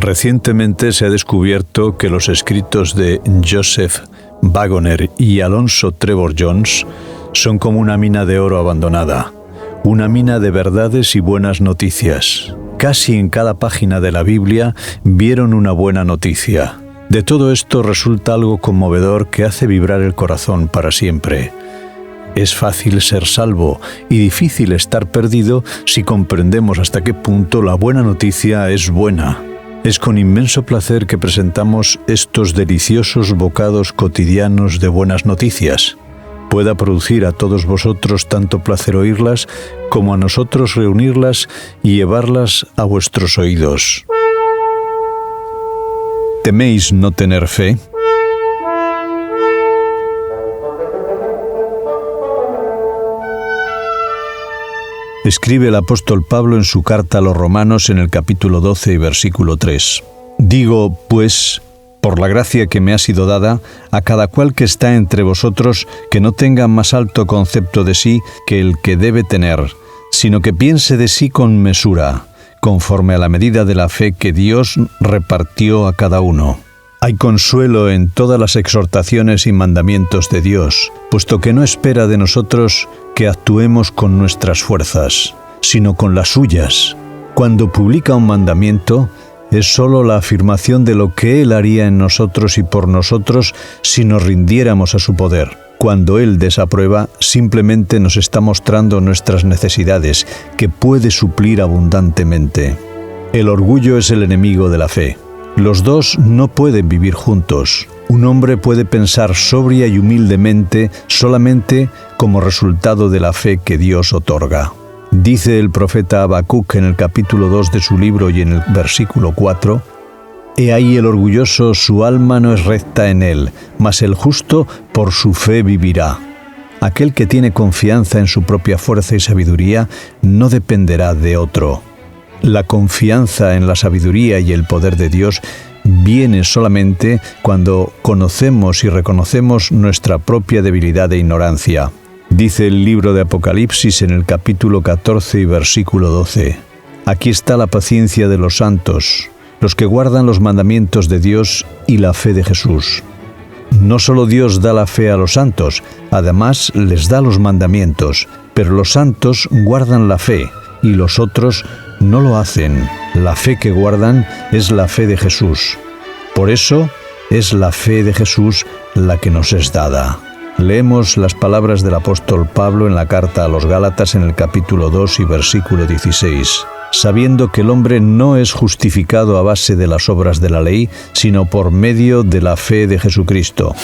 Recientemente se ha descubierto que los escritos de Joseph Waggoner y Alonzo Trevor Jones son como una mina de oro abandonada, una mina de verdades y buenas noticias. Casi en cada página de la Biblia vieron una buena noticia. De todo esto resulta algo conmovedor que hace vibrar el corazón para siempre. Es fácil ser salvo y difícil estar perdido si comprendemos hasta qué punto la buena noticia es buena. Es con inmenso placer que presentamos estos deliciosos bocados cotidianos de buenas noticias. Pueda producir a todos vosotros tanto placer oírlas como a nosotros reunirlas y llevarlas a vuestros oídos. ¿Teméis no tener fe? Escribe el apóstol Pablo en su carta a los Romanos en el capítulo 12 y versículo 3. Digo, pues, por la gracia que me ha sido dada, a cada cual que está entre vosotros, que no tenga más alto concepto de sí que el que debe tener, sino que piense de sí con mesura, conforme a la medida de la fe que Dios repartió a cada uno. Hay consuelo en todas las exhortaciones y mandamientos de Dios, puesto que no espera de nosotros que actuemos con nuestras fuerzas, sino con las suyas. Cuando publica un mandamiento, es sólo la afirmación de lo que Él haría en nosotros y por nosotros si nos rindiéramos a su poder. Cuando Él desaprueba, simplemente nos está mostrando nuestras necesidades, que puede suplir abundantemente. El orgullo es el enemigo de la fe. Los dos no pueden vivir juntos. Un hombre puede pensar sobria y humildemente solamente como resultado de la fe que Dios otorga. Dice el profeta Habacuc en el capítulo 2 de su libro y en el versículo 4, «He ahí el orgulloso, su alma no es recta en él, mas el justo por su fe vivirá». Aquel que tiene confianza en su propia fuerza y sabiduría no dependerá de otro. La confianza en la sabiduría y el poder de Dios viene solamente cuando conocemos y reconocemos nuestra propia debilidad e ignorancia. Dice el libro de Apocalipsis en el capítulo 14 y versículo 12. Aquí está la paciencia de los santos, los que guardan los mandamientos de Dios y la fe de Jesús. No solo Dios da la fe a los santos, además les da los mandamientos, pero los santos guardan la fe y los otros no lo hacen. La fe que guardan es la fe de Jesús. Por eso es la fe de Jesús la que nos es dada. Leemos las palabras del apóstol Pablo en la carta a los Gálatas en el capítulo 2 y versículo 16. Sabiendo que el hombre no es justificado a base de las obras de la ley, sino por medio de la fe de Jesucristo.